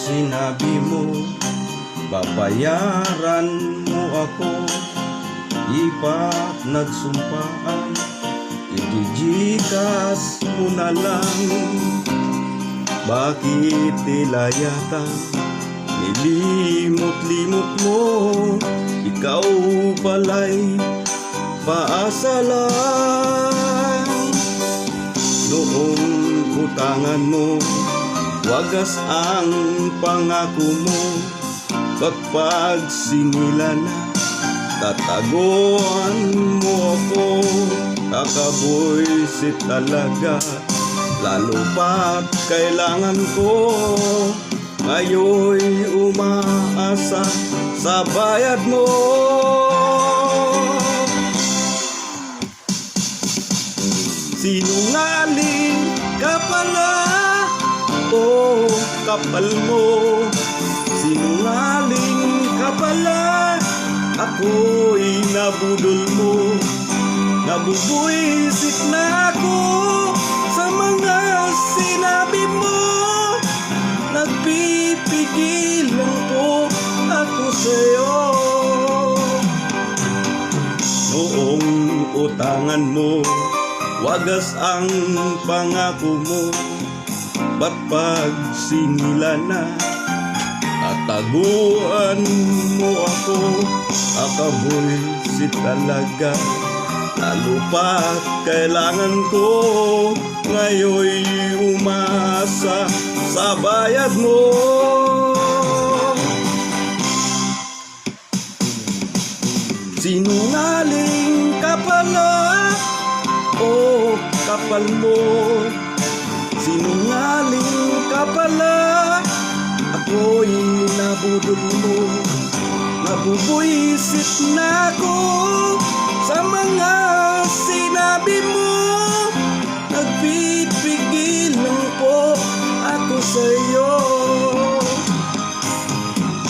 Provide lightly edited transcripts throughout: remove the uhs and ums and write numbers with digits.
sinabi mo, babayaran mo ako. Di pa nagsumpaan, idijikas mo na lang. Bakit tila yata nilimot-limot mo? Ikaw pala'y paasa lang. Noong utangan mo, wagas ang pangako mo. Kapag sinila na, tataguan mo ako. Kakabuisit talaga, lalo pa't kailangan ko. Ngayon'y umaasa sa bayad mo. Sinungaling ka pala, oh kapal mo. Sinungaling ka pala, ako'y nabudol mo. Nabubuisit na ako sa mga sinabi mo. Nagpipigil lang po ako sa'yo. Noong utangan mo, wagas ang pangako mo. Ba't pag sinila na, tataguan mo ako? Akabuisit talaga, lalo pa't kailangan ko. Ngayon'y umasa sa bayad mo. Sinungaling ka pala, oh kapal mo. Sinungaling ka pala, ako'y nabudol mo. Nabubuisit na ako sa mga sinabi mo. Nagpipigil lang po ako sa'yo.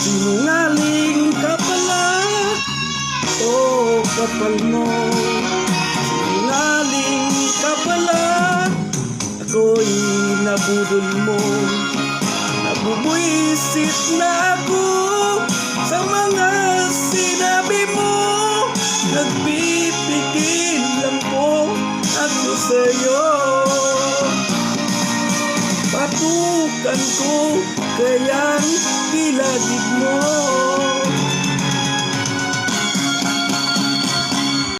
Sinungaling ka pala, oh kapal mo. Sinungaling ka pala, ako'y nabudol mo. Nabubuisit na ako sa mga sinabi mo. Nagpipigil lang po ako sa'yo. Patukan ko kayang kilagid mo.